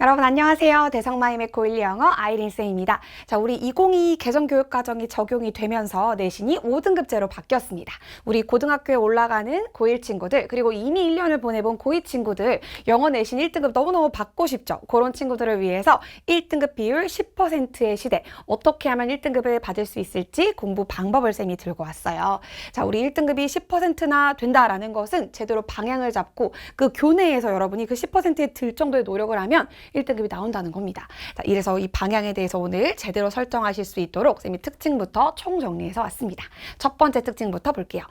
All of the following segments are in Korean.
여러분 안녕하세요. 대성마임의 고1 영어 아이린쌤입니다. 자, 우리 2022 개정교육과정이 적용이 되면서 내신이 5등급제로 바뀌었습니다. 우리 고등학교에 올라가는 고1 친구들, 그리고 이미 1년을 보내본 고2 친구들, 영어 내신 1등급 너무너무 받고 싶죠? 그런 친구들을 위해서 1등급 비율 10%의 시대, 어떻게 하면 1등급을 받을 수 있을지 공부 방법을 쌤이 들고 왔어요. 자, 우리 1등급이 10%나 된다라는 것은 제대로 방향을 잡고 그 교내에서 여러분이 그 10%에 들 정도의 노력을 하면 1등급이 나온다는 겁니다. 자, 이래서 이 방향에 대해서 오늘 제대로 설정하실 수 있도록 쌤이 특징부터 총정리해서 왔습니다. 첫 번째 특징부터 볼게요.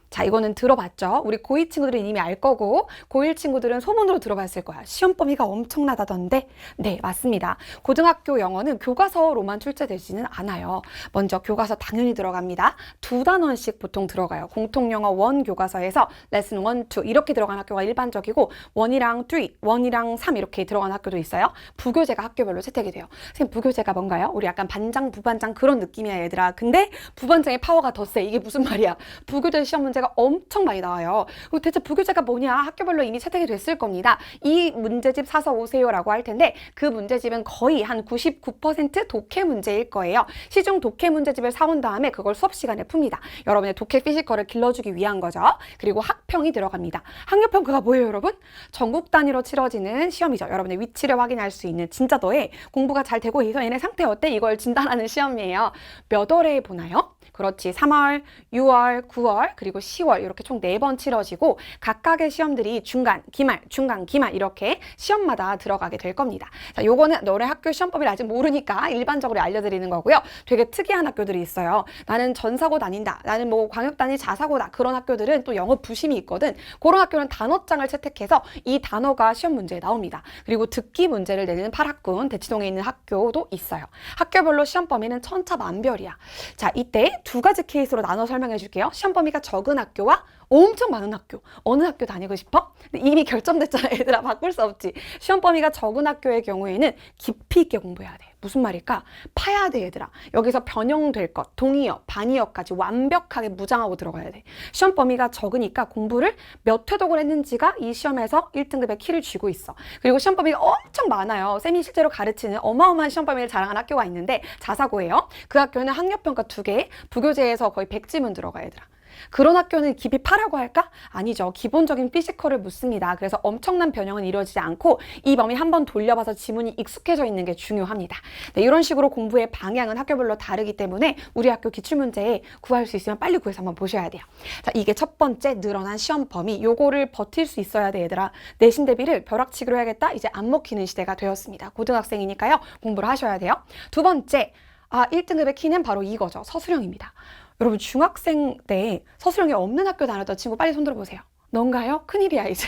자, 이거는 들어봤죠? 우리 고2 친구들은 이미 알 거고 고1 친구들은 소문으로 들어봤을 거야. 시험 범위가 엄청나다던데? 네, 맞습니다. 고등학교 영어는 교과서로만 출제되지는 않아요. 먼저 교과서 당연히 들어갑니다. 2단원씩 보통 들어가요. 공통영어 1 교과서에서 레슨 1, 2 이렇게 들어가는 학교가 일반적이고 1이랑 3, 1이랑 3 이렇게 들어가는 학교도 있어요. 부교재가 학교별로 채택이 돼요. 선생님, 부교재가 뭔가요? 우리 약간 반장, 부반장 그런 느낌이야, 얘들아. 근데 부반장의 파워가 더 세. 이게 무슨 말이야? 부교재 시험 문제가 엄청 많이 나와요. 대체 부교재가 뭐냐? 학교별로 이미 채택이 됐을 겁니다. 이 문제집 사서 오세요라고 할 텐데 그 문제집은 거의 한 99% 독해 문제일 거예요. 시중 독해 문제집을 사온 다음에 그걸 수업 시간에 풉니다. 여러분의 독해 피지컬을 길러주기 위한 거죠. 그리고 학평이 들어갑니다. 학력평가가 뭐예요, 여러분? 전국 단위로 치러지는 시험이죠. 여러분의 위치를 확인할 수 있는 진짜 너의 공부가 잘 되고 있어, 얘네 상태 어때? 이걸 진단하는 시험이에요. 몇 월에 보나요? 그렇지. 3월, 6월, 9월, 그리고 10월 이렇게 총 4번 치러지고 각각의 시험들이 중간, 기말, 중간, 기말 이렇게 시험마다 들어가게 될 겁니다. 자, 요거는 너네 학교 시험법을 아직 모르니까 일반적으로 알려드리는 거고요. 되게 특이한 학교들이 있어요. 나는 전사고 다닌다. 나는 뭐 광역단위 자사고다. 그런 학교들은 또 영어 부심이 있거든. 그런 학교는 단어장을 채택해서 이 단어가 시험 문제에 나옵니다. 그리고 듣기 문제를 내는 8학군 대치동에 있는 학교도 있어요. 학교별로 시험 범위는 천차만별이야. 자, 이때 2가지 케이스로 나눠 설명해 줄게요. 시험 범위가 적은 학교와 엄청 많은 학교. 어느 학교 다니고 싶어? 이미 결정됐잖아, 얘들아. 바꿀 수 없지. 시험 범위가 적은 학교의 경우에는 깊이 있게 공부해야 돼. 무슨 말일까? 파야 돼, 얘들아. 여기서 변형될 것, 동의어, 반의어까지 완벽하게 무장하고 들어가야 돼. 시험 범위가 적으니까 공부를 몇 회독을 했는지가 이 시험에서 1등급의 키를 쥐고 있어. 그리고 시험 범위가 엄청 많아요. 쌤이 실제로 가르치는 어마어마한 시험 범위를 자랑한 학교가 있는데 자사고예요. 그 학교는 학력평가 2개, 부교재에서 거의 100지문 들어가, 얘들아. 그런 학교는 깊이 파라고 할까? 아니죠. 기본적인 피지컬을 묻습니다. 그래서 엄청난 변형은 이루어지지 않고 이 범위 한번 돌려봐서 지문이 익숙해져 있는 게 중요합니다. 네, 이런 식으로 공부의 방향은 학교별로 다르기 때문에 우리 학교 기출문제에 구할 수 있으면 빨리 구해서 한번 보셔야 돼요. 자, 이게 첫 번째 늘어난 시험 범위. 요거를 버틸 수 있어야 돼, 얘들아. 내신 대비를 벼락치기로 해야겠다. 이제 안 먹히는 시대가 되었습니다. 고등학생이니까요. 공부를 하셔야 돼요. 두 번째, 1등급의 키는 바로 이거죠. 서술형입니다. 여러분, 중학생 때 서술형이 없는 학교 다녔던 친구 빨리 손 들어보세요. 넌가요? 큰일이야, 이제.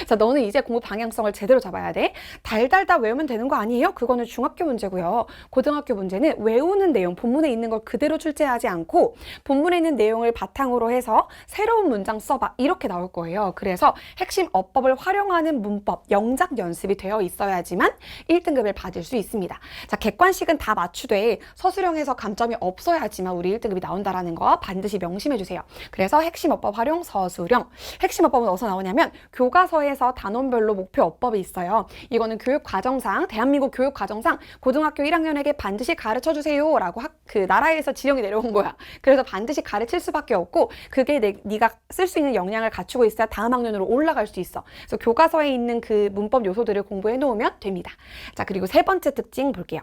자, 너는 이제 공부 방향성을 제대로 잡아야 돼. 달달다 외우면 되는 거 아니에요? 그거는 중학교 문제고요. 고등학교 문제는 외우는 내용, 본문에 있는 걸 그대로 출제하지 않고 본문에 있는 내용을 바탕으로 해서 새로운 문장 써봐. 이렇게 나올 거예요. 그래서 핵심 어법을 활용하는 문법, 영작 연습이 되어 있어야지만 1등급을 받을 수 있습니다. 자, 객관식은 다 맞추되 서술형에서 감점이 없어야지만 우리 1등급이 나온다라는 거 반드시 명심해 주세요. 그래서 핵심 어법 활용 서술형. 핵심 어법은 어디서 나오냐면 교과서에서 단원별로 목표 어법이 있어요. 이거는 교육과정상, 대한민국 교육과정상 고등학교 1학년에게 반드시 가르쳐주세요 라고 그 나라에서 지령이 내려온 거야. 그래서 반드시 가르칠 수밖에 없고 그게 네가 쓸 수 있는 역량을 갖추고 있어야 다음 학년으로 올라갈 수 있어. 그래서 교과서에 있는 그 문법 요소들을 공부해 놓으면 됩니다. 자, 그리고 세 번째 특징 볼게요.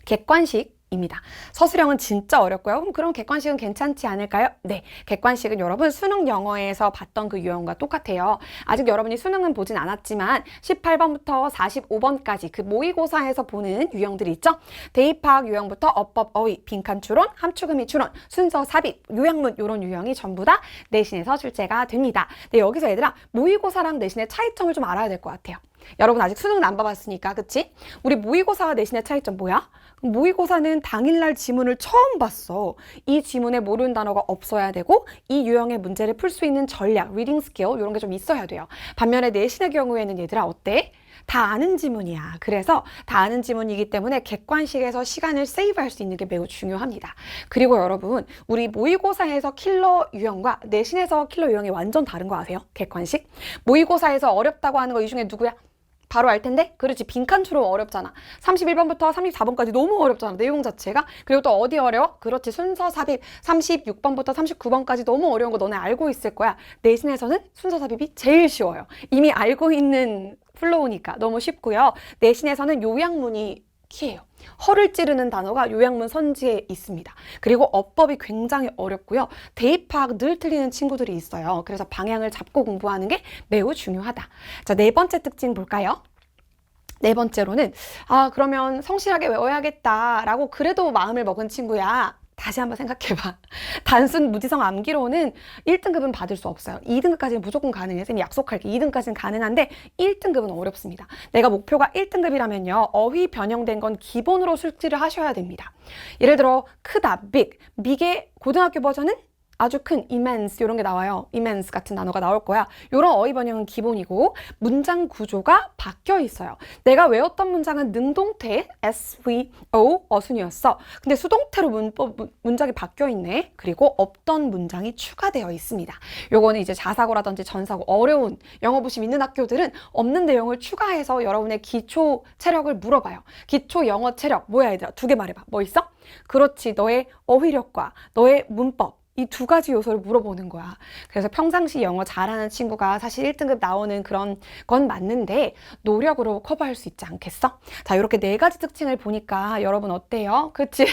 객관식 입니다. 서술형은 진짜 어렵고요. 그럼 객관식은 괜찮지 않을까요? 네, 객관식은 여러분 수능 영어에서 봤던 그 유형과 똑같아요. 아직 여러분이 수능은 보진 않았지만 18번부터 45번까지 그 모의고사에서 보는 유형들이 있죠. 대입학 유형부터 어법, 어휘, 빈칸 추론, 함축의미 추론, 순서 삽입, 요약문 이런 유형이 전부 다 내신에서 출제가 됩니다. 네, 여기서 얘들아 모의고사랑 내신의 차이점을 좀 알아야 될 것 같아요. 여러분 아직 수능은 안 봐봤으니까, 그치? 우리 모의고사와 내신의 차이점 뭐야? 모의고사는 당일날 지문을 처음 봤어. 이 지문에 모르는 단어가 없어야 되고 이 유형의 문제를 풀 수 있는 전략, 리딩 스킬 이런 게 좀 있어야 돼요. 반면에 내신의 경우에는 얘들아 어때? 다 아는 지문이야. 그래서 다 아는 지문이기 때문에 객관식에서 시간을 세이브할 수 있는 게 매우 중요합니다. 그리고 여러분 우리 모의고사에서 킬러 유형과 내신에서 킬러 유형이 완전 다른 거 아세요? 객관식? 모의고사에서 어렵다고 하는 거 이 중에 누구야? 바로 알 텐데? 그렇지. 빈칸추론 어렵잖아. 31번부터 34번까지 너무 어렵잖아. 내용 자체가. 그리고 또 어디 어려워? 그렇지. 순서 삽입 36번부터 39번까지 너무 어려운 거 너네 알고 있을 거야. 내신에서는 순서 삽입이 제일 쉬워요. 이미 알고 있는 플로우니까 너무 쉽고요. 내신에서는 요약문이 키예요. 허를 찌르는 단어가 요약문 선지에 있습니다. 그리고 어법이 굉장히 어렵고요. 대입 파악 늘 틀리는 친구들이 있어요. 그래서 방향을 잡고 공부하는 게 매우 중요하다. 자, 네 번째 특징 볼까요? 네 번째로는 그러면 성실하게 외워야겠다라고 그래도 마음을 먹은 친구야. 다시 한번 생각해봐. 단순 무지성 암기로는 1등급은 받을 수 없어요. 2등급까지는 무조건 가능해요. 쌤이 약속할게. 2등급까지는 가능한데 1등급은 어렵습니다. 내가 목표가 1등급이라면요. 어휘 변형된 건 기본으로 숙지를 하셔야 됩니다. 예를 들어 크다, big. big의 고등학교 버전은 아주 큰 immense 이런 게 나와요. immense 같은 단어가 나올 거야. 이런 어휘 번역은 기본이고 문장 구조가 바뀌어 있어요. 내가 외웠던 문장은 능동태 SVO 어순이었어. 근데 수동태로 문장이 바뀌어 있네. 그리고 없던 문장이 추가되어 있습니다. 요거는 이제 자사고라든지 전사고 어려운 영어 부심 있는 학교들은 없는 내용을 추가해서 여러분의 기초 체력을 물어봐요. 기초 영어 체력 뭐야 얘들아? 2개 말해봐. 뭐 있어? 그렇지. 너의 어휘력과 너의 문법 이 2가지 요소를 물어보는 거야. 그래서 평상시 영어 잘하는 친구가 사실 1등급 나오는 그런 건 맞는데 노력으로 커버할 수 있지 않겠어? 자, 이렇게 4가지 특징을 보니까 여러분 어때요? 그치?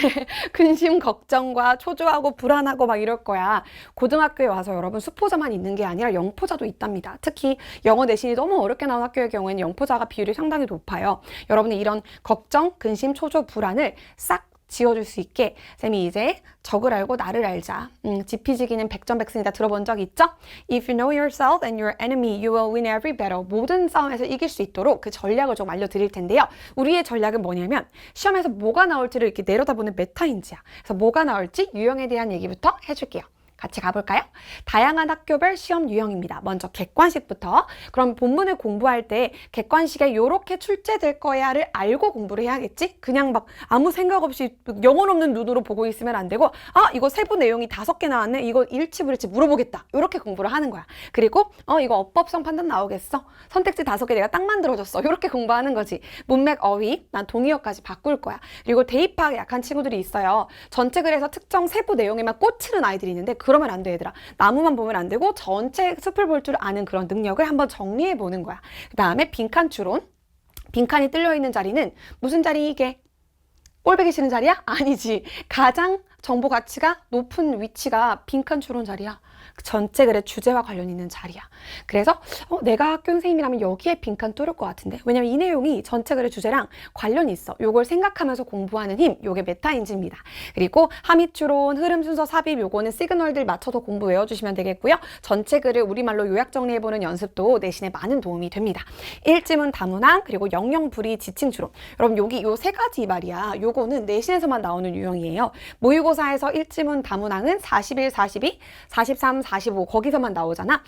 근심, 걱정과 초조하고 불안하고 막 이럴 거야. 고등학교에 와서 여러분 수포자만 있는 게 아니라 영포자도 있답니다. 특히 영어 내신이 너무 어렵게 나온 학교의 경우에는 영포자가 비율이 상당히 높아요. 여러분이 이런 걱정, 근심, 초조, 불안을 싹 지워줄 수 있게 쌤이 이제 적을 알고 나를 알자. 지피지기는 백전백승이다 들어본 적 있죠? If you know yourself and your enemy, you will win every battle. 모든 싸움에서 이길 수 있도록 그 전략을 좀 알려드릴 텐데요. 우리의 전략은 뭐냐면 시험에서 뭐가 나올지를 이렇게 내려다보는 메타인지야. 그래서 뭐가 나올지 유형에 대한 얘기부터 해줄게요. 같이 가볼까요? 다양한 학교별 시험 유형입니다. 먼저 객관식부터. 그럼 본문을 공부할 때 객관식에 요렇게 출제될 거야를 알고 공부를 해야겠지? 그냥 막 아무 생각 없이 영혼 없는 눈으로 보고 있으면 안 되고 이거 세부 내용이 5개 나왔네? 이거 일치불일치 물어보겠다. 요렇게 공부를 하는 거야. 그리고 이거 어법성 판단 나오겠어? 선택지 5개 내가 딱 만들어줬어. 요렇게 공부하는 거지. 문맥, 어휘, 난 동의어까지 바꿀 거야. 그리고 대입하기 약한 친구들이 있어요. 전체 글에서 특정 세부 내용에만 꽂히는 아이들이 있는데 그러면 안 돼, 얘들아. 나무만 보면 안 되고 전체 숲을 볼 줄 아는 그런 능력을 한번 정리해 보는 거야. 그 다음에 빈칸 추론. 빈칸이 뚫려 있는 자리는 무슨 자리 이게? 꼴배기 싫은 자리야? 아니지. 가장 정보 가치가 높은 위치가 빈칸 추론 자리야. 전체 글의 주제와 관련 있는 자리야. 그래서 내가 학교 선생님이라면 여기에 빈칸 뚫을 것 같은데. 왜냐면 이 내용이 전체 글의 주제랑 관련이 있어. 요걸 생각하면서 공부하는 힘, 요게 메타인지입니다. 그리고 함의 추론, 흐름 순서 삽입, 요거는 시그널들 맞춰서 공부 외워주시면 되겠고요. 전체 글을 우리말로 요약 정리해보는 연습도 내신에 많은 도움이 됩니다. 일지문 다문항, 그리고 영영불이 지칭 추론. 여러분 여기 요 3가지 말이야. 요거는 내신에서만 나오는 유형이에요. 모의고사에서 일지문 다문항은 41, 42, 43, 45 거기서만 나오잖아.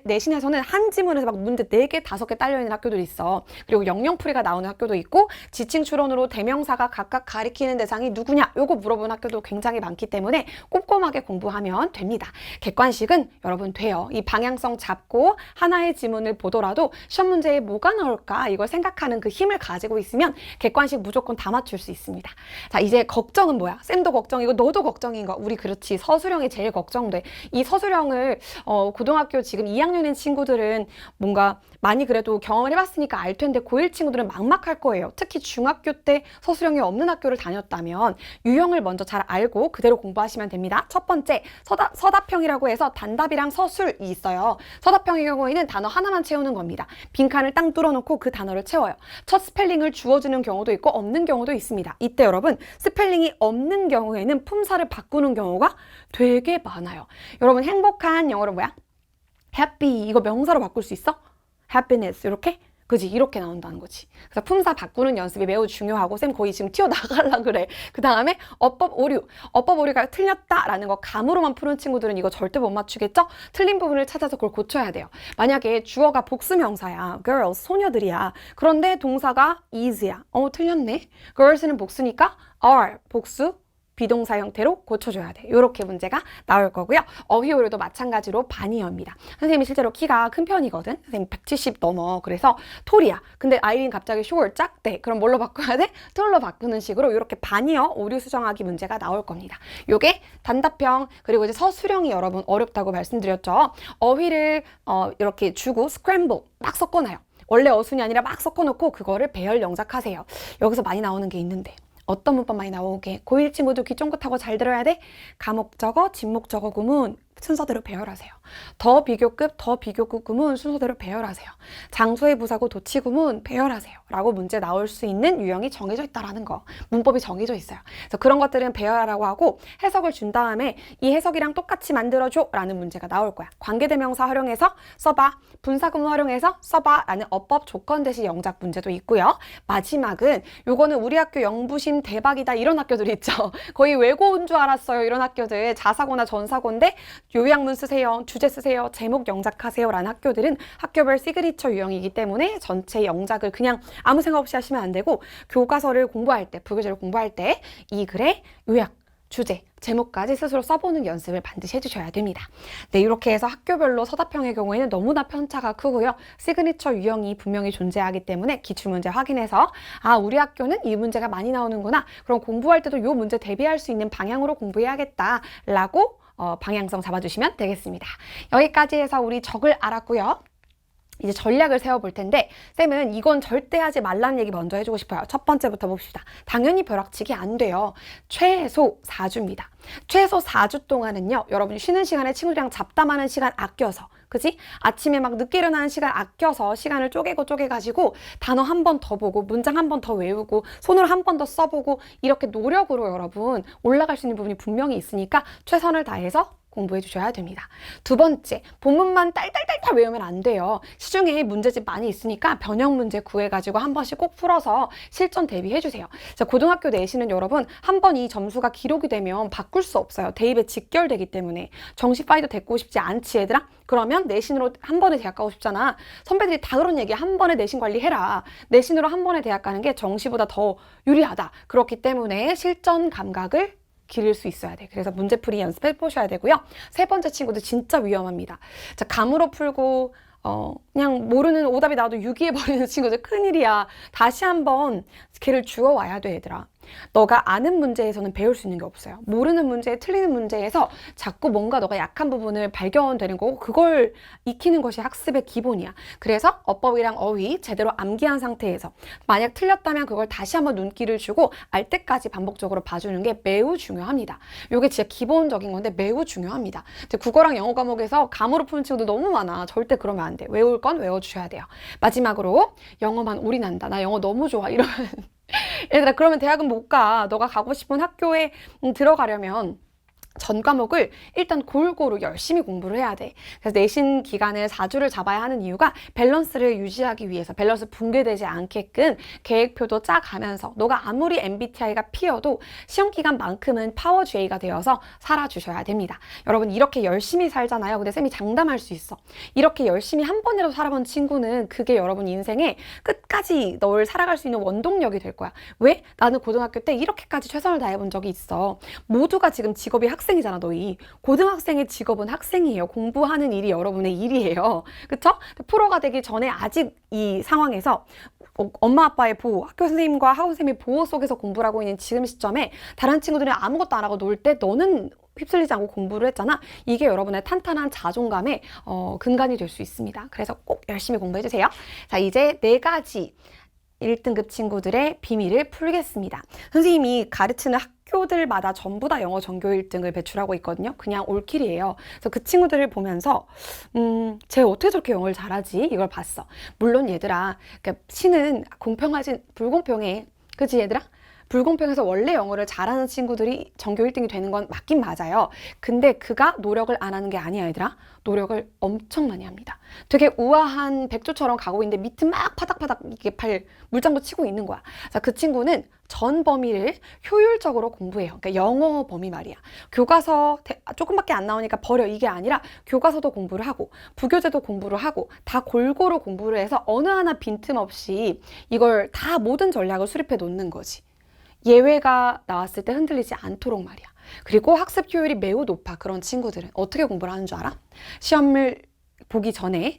내신에서는 한 지문에서 막 문제 4개, 5개 딸려있는 학교들이 있어. 그리고 영영풀이가 나오는 학교도 있고 지칭 추론으로 대명사가 각각 가리키는 대상이 누구냐 요거 물어보는 학교도 굉장히 많기 때문에 꼼꼼하게 공부하면 됩니다. 객관식은 여러분 돼요. 이 방향성 잡고 하나의 지문을 보더라도 시험 문제에 뭐가 나올까 이걸 생각하는 그 힘을 가지고 있으면 객관식 무조건 다 맞출 수 있습니다. 자, 이제 걱정은 뭐야? 쌤도 걱정이고 너도 걱정인 거. 우리 그렇지. 서술형이 제일 걱정돼. 이 서술형을 고등학교 지금 2학년인 친구들은 뭔가 많이 그래도 경험을 해봤으니까 알 텐데 고1 친구들은 막막할 거예요. 특히 중학교 때 서술형이 없는 학교를 다녔다면 유형을 먼저 잘 알고 그대로 공부하시면 됩니다. 첫 번째, 서답형이라고 해서 단답이랑 서술이 있어요. 서답형의 경우에는 단어 하나만 채우는 겁니다. 빈칸을 땅 뚫어놓고 그 단어를 채워요. 첫 스펠링을 주어주는 경우도 있고 없는 경우도 있습니다. 이때 여러분 스펠링이 없는 경우에는 품사를 바꾸는 경우가 되게 많아요. 여러분 행복한 영어로 뭐야? happy 이거 명사로 바꿀 수 있어? happiness 이렇게? 그지? 이렇게 나온다는 거지. 그래서 품사 바꾸는 연습이 매우 중요하고 쌤 거의 지금 튀어나가려고 그래. 그 다음에 어법 오류. 어법 오류가 틀렸다라는 거 감으로만 푸는 친구들은 이거 절대 못 맞추겠죠? 틀린 부분을 찾아서 그걸 고쳐야 돼요. 만약에 주어가 복수명사야. girls, 소녀들이야. 그런데 동사가 is야. 틀렸네. girls는 복수니까 are, 복수. 비동사 형태로 고쳐줘야 돼. 이렇게 문제가 나올 거고요. 어휘 오류도 마찬가지로 반이어입니다. 선생님이 실제로 키가 큰 편이거든. 선생님 170 넘어. 그래서 톨이야. 근데 아이린 갑자기 short, 작대. 그럼 뭘로 바꿔야 돼? 톨로 바꾸는 식으로 이렇게 반이어 오류 수정하기 문제가 나올 겁니다. 요게 단답형 그리고 이제 서술형이 여러분 어렵다고 말씀드렸죠. 어휘를 이렇게 주고 scramble 막 섞어놔요. 원래 어순이 아니라 막 섞어놓고 그거를 배열 영작하세요. 여기서 많이 나오는 게 있는데 어떤 문법 많이 나오게 고1 친구들 귀 쫑긋하고 잘 들어야 돼. 가목적어, 진목적어 구문 순서대로 배열하세요. 더 비교급, 더 비교급 구문 순서대로 배열하세요. 장소의 부사구, 도치 구문 배열하세요. 라고 문제 나올 수 있는 유형이 정해져 있다라는 거. 문법이 정해져 있어요. 그래서 그런 것들은 배열하라고 하고 해석을 준 다음에 이 해석이랑 똑같이 만들어줘 라는 문제가 나올 거야. 관계대명사 활용해서 써봐. 분사구문 활용해서 써봐 라는 어법 조건 대시 영작 문제도 있고요. 마지막은 요거는 우리 학교 영부심 대박이다 이런 학교들 있죠. 거의 외고 온 줄 알았어요. 이런 학교들 자사고나 전사고인데 요약문 쓰세요. 주제 쓰세요. 제목 영작하세요. 라는 학교들은 학교별 시그니처 유형이기 때문에 전체 영작을 그냥 아무 생각 없이 하시면 안 되고 교과서를 공부할 때, 부교재를 공부할 때 이 글의 요약, 주제, 제목까지 스스로 써보는 연습을 반드시 해주셔야 됩니다. 네, 이렇게 해서 학교별로 서답형의 경우에는 너무나 편차가 크고요. 시그니처 유형이 분명히 존재하기 때문에 기출문제 확인해서 아, 우리 학교는 이 문제가 많이 나오는구나. 그럼 공부할 때도 이 문제 대비할 수 있는 방향으로 공부해야겠다라고 방향성 잡아주시면 되겠습니다. 여기까지 해서 우리 적을 알았고요. 이제 전략을 세워볼 텐데 쌤은 이건 절대 하지 말라는 얘기 먼저 해주고 싶어요. 첫 번째부터 봅시다. 당연히 벼락치기 안 돼요. 최소 4주입니다. 최소 4주 동안은요. 여러분이 쉬는 시간에 친구들이랑 잡담하는 시간 아껴서 그지? 아침에 막 늦게 일어나는 시간 아껴서 시간을 쪼개가지고 단어 한 번 더 보고 문장 한 번 더 외우고 손으로 한 번 더 써보고 이렇게 노력으로 여러분 올라갈 수 있는 부분이 분명히 있으니까 최선을 다해서 공부해 주셔야 됩니다. 두 번째, 본문만 딸딸딸딸 외우면 안 돼요. 시중에 문제집 많이 있으니까 변형 문제 구해가지고 한 번씩 꼭 풀어서 실전 대비해 주세요. 자, 고등학교 내신은 여러분 한 번 이 점수가 기록이 되면 바꿀 수 없어요. 대입에 직결되기 때문에. 정시 파이도 됐고 싶지 않지 얘들아? 그러면 내신으로 한 번에 대학 가고 싶잖아. 선배들이 다 그런 얘기야. 한 번에 내신 관리해라. 내신으로 한 번에 대학 가는 게 정시보다 더 유리하다. 그렇기 때문에 실전 감각을 기를 수 있어야 돼. 그래서 문제풀이 연습해 보셔야 되고요. 세 번째 친구들 진짜 위험합니다. 자, 감으로 풀고 그냥 모르는 오답이 나와도 유기해버리는 친구들 큰일이야. 다시 한번 걔를 주워와야 돼, 얘들아. 너가 아는 문제에서는 배울 수 있는 게 없어요. 모르는 문제, 틀리는 문제에서 자꾸 뭔가 너가 약한 부분을 발견되는 거고 그걸 익히는 것이 학습의 기본이야. 그래서 어법이랑 어휘 제대로 암기한 상태에서 만약 틀렸다면 그걸 다시 한번 눈길을 주고 알 때까지 반복적으로 봐주는 게 매우 중요합니다. 이게 진짜 기본적인 건데 매우 중요합니다. 국어랑 영어 과목에서 감으로 푸는 친구들 너무 많아. 절대 그러면 안 돼. 외울 건 외워주셔야 돼요. 마지막으로 영어만 올인한다. 나 영어 너무 좋아. 이러면 얘들아 그러면 대학은 못 가. 너가 가고 싶은 학교에 들어가려면 전 과목을 일단 골고루 열심히 공부를 해야 돼. 그래서 내신 기간을 4주를 잡아야 하는 이유가 밸런스를 유지하기 위해서 밸런스 붕괴되지 않게끔 계획표도 짜가면서 너가 아무리 MBTI가 P여도 시험 기간만큼은 파워 J가 되어서 살아주셔야 됩니다. 여러분 이렇게 열심히 살잖아요. 근데 쌤이 장담할 수 있어. 이렇게 열심히 한 번이라도 살아본 친구는 그게 여러분 인생에 끝까지 널 살아갈 수 있는 원동력이 될 거야. 왜? 나는 고등학교 때 이렇게까지 최선을 다해본 적이 있어. 모두가 지금 직업이 학생이잖아, 너희. 고등학생의 직업은 학생이에요. 공부하는 일이 여러분의 일이에요. 그쵸? 프로가 되기 전에 아직 이 상황에서 엄마 아빠의 보호, 학교 선생님과 학원 선생님의 보호 속에서 공부를 하고 있는 지금 시점에 다른 친구들이 아무것도 안 하고 놀 때 너는 휩쓸리지 않고 공부를 했잖아. 이게 여러분의 탄탄한 자존감의 근간이 될 수 있습니다. 그래서 꼭 열심히 공부해 주세요. 자, 이제 4가지 1등급 친구들의 비밀을 풀겠습니다. 선생님이 가르치는 학교들마다 전부 다 영어 전교 1등을 배출하고 있거든요. 그냥 올킬이에요. 그래서 그 친구들을 보면서 쟤 어떻게 저렇게 영어를 잘하지? 이걸 봤어. 물론 얘들아, 그러니까 시는 공평하지 불공평해. 그치 얘들아? 불공평해서 원래 영어를 잘하는 친구들이 전교 1등이 되는 건 맞긴 맞아요. 근데 그가 노력을 안 하는 게 아니야, 얘들아. 노력을 엄청 많이 합니다. 되게 우아한 백조처럼 가고 있는데 밑은 막 파닥파닥 이게 물장구 치고 있는 거야. 자, 그 친구는 전 범위를 효율적으로 공부해요. 그러니까 영어 범위 말이야. 교과서 조금밖에 안 나오니까 버려 이게 아니라 교과서도 공부를 하고 부교재도 공부를 하고 다 골고루 공부를 해서 어느 하나 빈틈없이 이걸 다 모든 전략을 수립해 놓는 거지. 예외가 나왔을 때 흔들리지 않도록 말이야. 그리고 학습 효율이 매우 높아. 그런 친구들은 어떻게 공부를 하는 줄 알아? 시험을 보기 전에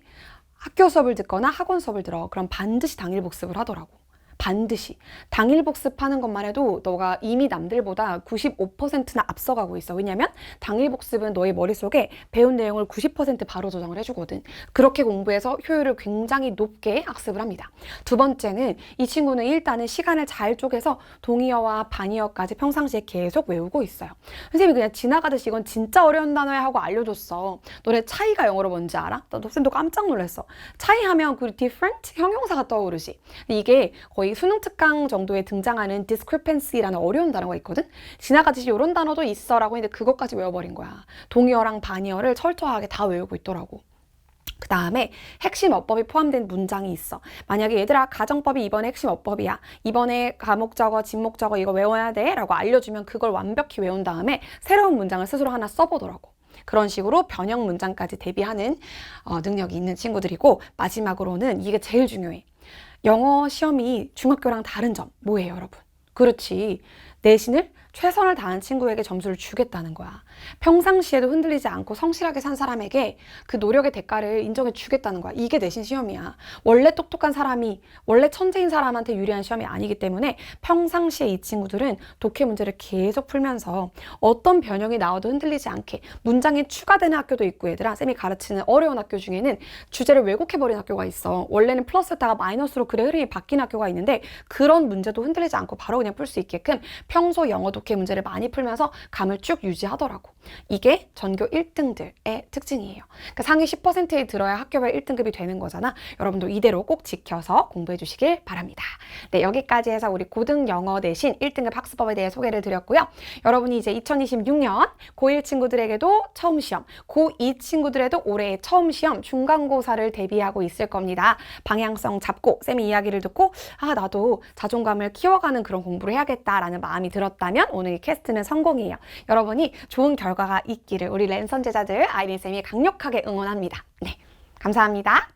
학교 수업을 듣거나 학원 수업을 들어. 그럼 반드시 당일 복습을 하더라고. 반드시. 당일 복습하는 것만 해도 너가 이미 남들보다 95%나 앞서가고 있어. 왜냐면 당일 복습은 너의 머릿속에 배운 내용을 90% 바로 저장을 해주거든. 그렇게 공부해서 효율을 굉장히 높게 학습을 합니다. 두 번째는 이 친구는 일단은 시간을 잘 쪼개서 동의어와 반의어까지 평상시에 계속 외우고 있어요. 선생님이 그냥 지나가듯이 이건 진짜 어려운 단어야 하고 알려줬어. 너네 차이가 영어로 뭔지 알아? 쌤도 깜짝 놀랐어. 차이 하면 그 different 형용사가 떠오르지. 이게 거의 수능 특강 정도에 등장하는 discrepancy라는 어려운 단어가 있거든? 지나가듯이 이런 단어도 있어 라고 했는데 그것까지 외워버린 거야. 동의어랑 반의어를 철저하게 다 외우고 있더라고. 그 다음에 핵심 어법이 포함된 문장이 있어. 만약에 얘들아 가정법이 이번에 핵심 어법이야. 이번에 가목적어, 진목적어 이거 외워야 돼 라고 알려주면 그걸 완벽히 외운 다음에 새로운 문장을 스스로 하나 써보더라고. 그런 식으로 변형 문장까지 대비하는 능력이 있는 친구들이고, 마지막으로는 이게 제일 중요해. 영어 시험이 중학교랑 다른 점 뭐예요, 여러분? 그렇지. 내신을 최선을 다한 친구에게 점수를 주겠다는 거야. 평상시에도 흔들리지 않고 성실하게 산 사람에게 그 노력의 대가를 인정해 주겠다는 거야. 이게 내신 시험이야. 원래 똑똑한 사람이, 원래 천재인 사람한테 유리한 시험이 아니기 때문에 평상시에 이 친구들은 독해 문제를 계속 풀면서 어떤 변형이 나와도 흔들리지 않게 문장이 추가되는 학교도 있고, 얘들아 쌤이 가르치는 어려운 학교 중에는 주제를 왜곡해버린 학교가 있어. 원래는 플러스였다가 마이너스로 글의 흐름이 바뀐 학교가 있는데 그런 문제도 흔들리지 않고 바로 그냥 풀 수 있게끔 평소 영어 독해 문제를 많이 풀면서 감을 쭉 유지하더라고. 이게 전교 1등들의 특징이에요. 그러니까 상위 10%에 들어야 학교별 1등급이 되는 거잖아. 여러분도 이대로 꼭 지켜서 공부해 주시길 바랍니다. 네, 여기까지 해서 우리 고등 영어 내신 1등급 학습법에 대해 소개를 드렸고요. 여러분이 이제 2026년 고1 친구들에게도 처음 시험, 고2 친구들에도 올해 처음 시험, 중간고사를 대비하고 있을 겁니다. 방향성 잡고 쌤의 이야기를 듣고 나도 자존감을 키워가는 그런 공부를 해야겠다라는 마음이 들었다면 오늘 이 캐스트는 성공이에요. 여러분이 좋은 결과가 있기를 우리 랜선 제자들 아이린 쌤이 강력하게 응원합니다. 네, 감사합니다.